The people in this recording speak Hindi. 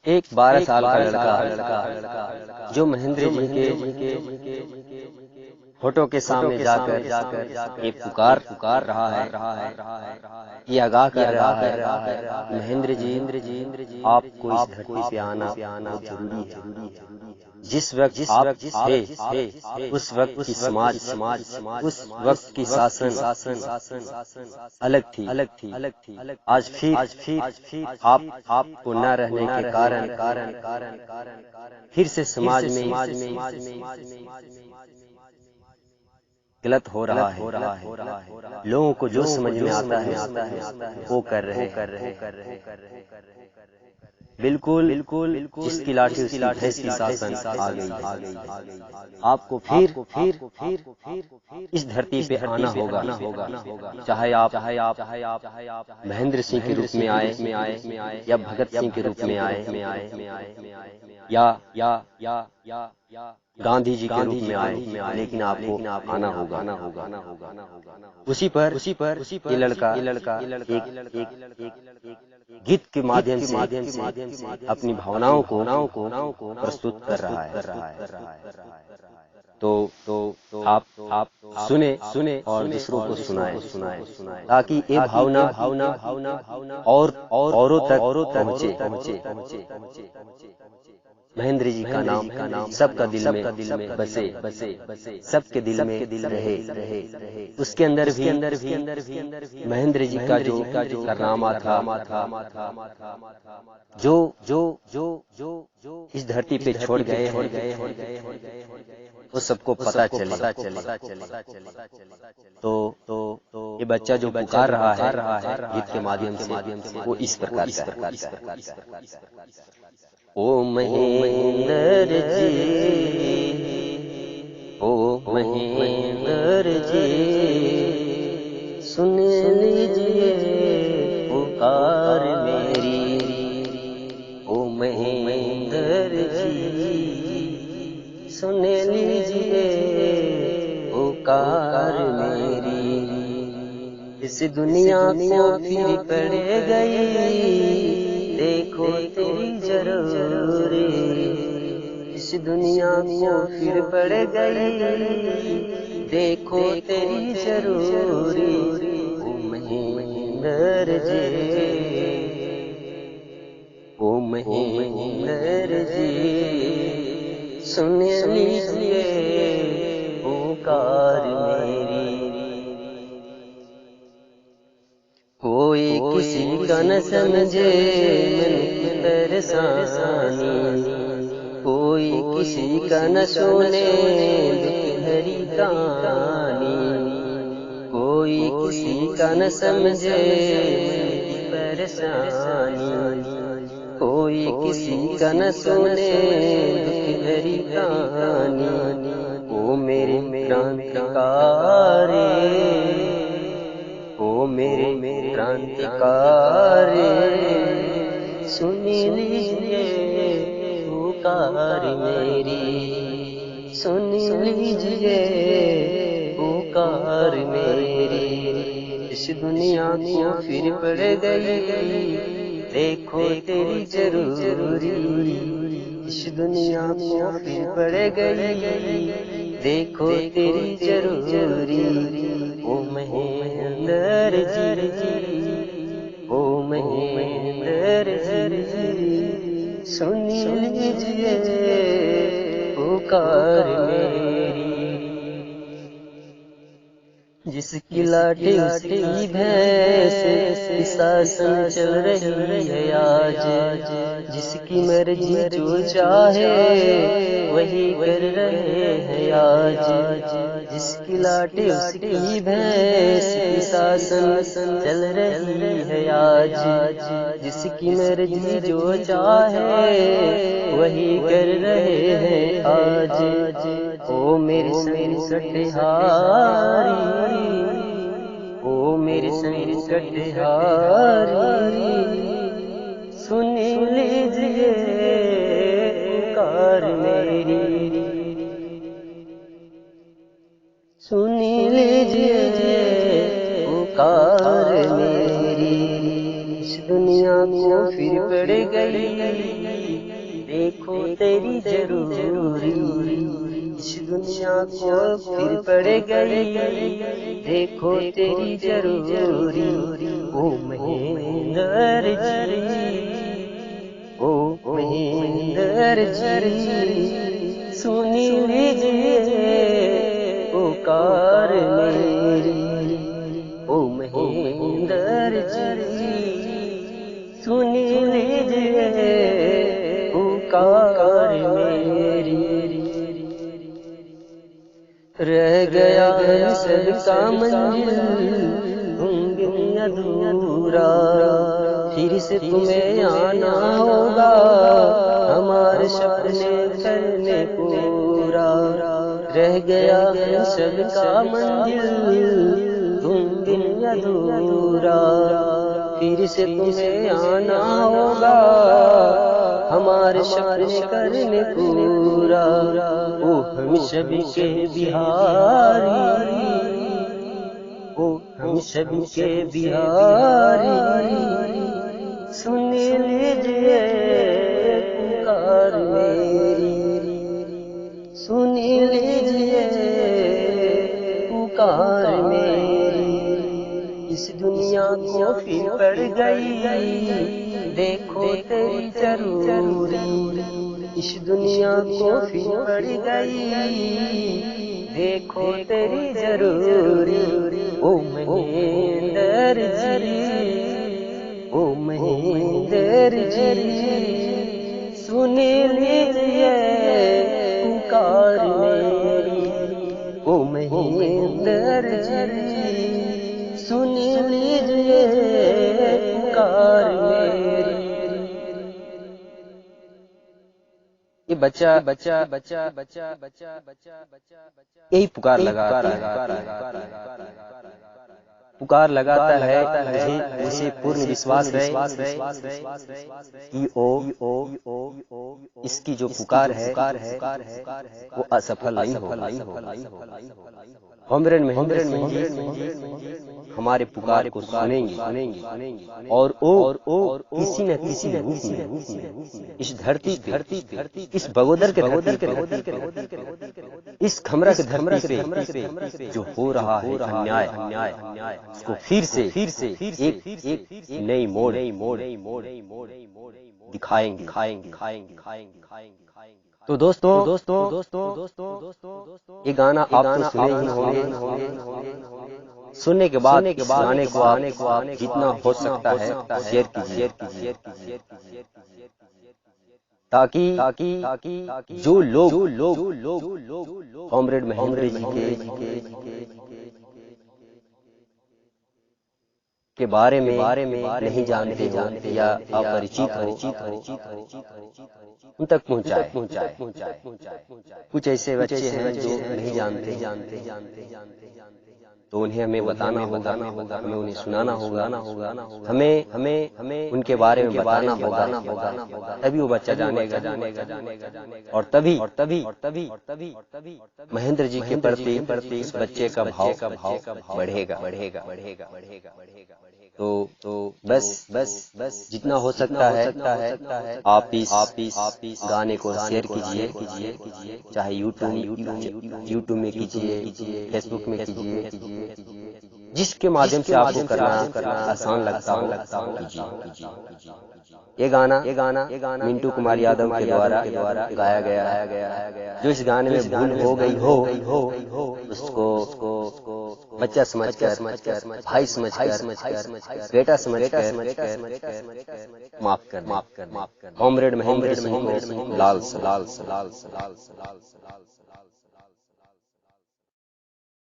एक 12 साल का लड़का जो महेंद्र जी के फोटो के सामने जाकर ये पुकार रहा है, ये आगाह कर रहा है, महेंद्र जी आपको इस धरती पे आना बहुत जरूरी है। जिस वक्त आप थे उस वक्त की समाज उस वक्त की शासन अलग थी। आज फिर आपको न रहने के कारण फिर से समाज में गलत हो रहा है। लोगों को जो समझ में आता है वो कर रहे हैं। बिल्कुल जिसकी लाठी उसकी भैंस की शासन आ गई है। आपको फिर इस धरती पे आना होगा, चाहे आप महेंद्र सिंह के रूप में आए या भगत सिंह के रूप में आए या गांधी जी के रूप में आए, लेकिन आपको आना होगा। उसी पर ये लड़का एक गीत के माध्यम से अपनी भावनाओं को प्रस्तुत कर रहा है। तो आप सुने और दूसरों को सुनाए ताकि ये भावना और औरों तक पहुंचे। महेंद्र जी का नाम सबका दिल में बसे, सबके दिल में रहे। उसके अंदर भी महेंद्र जी का जो कारनामा था, जो इस धरती पे छोड़ गए वो सबको पता चले। तो ये बच्चा जो पुकार रहा है गीत के माध्यम से वो इस प्रकार का ओ महेंद्र जी, ओ महेंद्र जी, सुन लीजिए पुकार मेरी। ओ महेंद्र जी, सुन लीजिए पुकार मेरी। इस दुनिया को फिर पड़ गई, देखो तेरी जरूरी। इस दुनिया को फिर पड़ गई, देखो तेरी जरूरी। ओ महेंद्र जी, ओ महेंद्र जी, सुन लीजिए पुकार मेरी। कोई किसी का न समझे मन की परेशानी, कोई किसी का न सुने दुख भरी कहानी। कोई किसी का न समझे मन की परेशानी, कोई किसी का न सुने दुख भरी कहानी। ओ मेरे क्रांतिकारी, ओ मेरे क्रांतिकारी, सुन लीजिए पुकार मेरी। सुन लीजिए पुकार मेरी। इस दुनिया को फिर पड़ गई, देखो तेरी जरूरी। इस दुनिया को फिर पड़ गई, देखो तेरी जरूरी। ओ महेंद्र जी, ओ महेंद्र जी, सुन लीजिए पुकार मेरी। जिसकी लाठी उसकी भैंस की शासन चल रही है आज, जिसकी मर्जी जो चाहे वही कर रहे हैं आज। जिसकी लाठी उसकी भैंस की शासन चल रही है आज, जिसकी मर्जी जो चाहे वही कर रहे हैं आज। ओ मेरे संकटहारी, ओ मेरे संकटहारी, सुन लीजिए पुकार मेरी। सुन लीजिए पुकार मेरी। इस दुनिया को को फिर पड़ गई, देखो तेरी जरूरी, इस दुनिया को फिर पड़ गई, देखो तेरी जरूरी। ओ महेंद्र जी, ओ महेंद्र जी, सुन लीजिए पुकार मेरी। ओ महेंद्र जी, सुन लीजिए पुकार मेरी। रह गया सबका मंजिल गुमबिन अधूरा, फिर से तुम्हें आना होगा हमारे सपने करने पूरा। रह गया सबका मंजिल गुमबिन अधूरा, फिर से तुम्हें आना होगा हमारे सपने करने पूरा। ओ हम सभी के बिहारी, ओ हम सभी के बिहारी, सुन लीजिए पुकार मेरी, सुन लीजिए पुकार मेरी। इस दुनिया को फिर पड़ गई, देखो तेरी जरूरी, इस दुनिया को फिर पड़ गई, देखो तेरी जरूरी। ओ महेंद्र जी, ओ महेंद्र जी, सुन लीजिए पुकार मेरी। ओ महेंद्र जी, सुन लीजिए पुकार मेरी। ये बच्चा यही पुकार पुकार लगाता है। मुझे पूर्ण विश्वास है कि इसकी जो पुकार है वो असफल नहीं होगा। हमरन महेंद्र सिंह जी हमारे पुकार को सुनेंगे और किसी न किसी रूप में इस धरती पे, इस बगोदर के इस खमरा के धरती पे जो हो रहा है अन्याय, उसको फिर से एक नई मोड़ दिखाएंगे। तो दोस्तों ये गाना आप तो सुने ही होंगे। सुनने के बाद गाने को आप जितना हो सकता है शेयर कीजिए, ताकि जो लोग कॉमरेड महेंद्र जी के बारे में नहीं जानते या अपरिचित हो, उन तक पहुंचाए। कुछ ऐसे बच्चे हैं जो नहीं जानते, तो उन्हें हमें बताना होगा, हमें उन्हें सुनाना होगा, हमें उनके बारे में बताना होगा, तभी वो बच्चा जानेगा। और तभी महेंद्र जी के प्रति उस बच्चे का भाव बढ़ेगा। तो बस जितना हो सकता है आप इस गाने को शेयर कीजिए, चाहे यूट्यूब में कीजिए, फेसबुक में कीजिए, जिसके माध्यम से आपको करना आसान लगता हो कीजिए। ये गाना मिंटू कुमार यादव के द्वारा गाया गया है। जो इस गाने में भूल हो गई हो उसको बच्चा समझकर, भाई समझकर, बेटा समझकर माफ कर। कॉमरेड महेंद्र सिंह को लाल सलाम।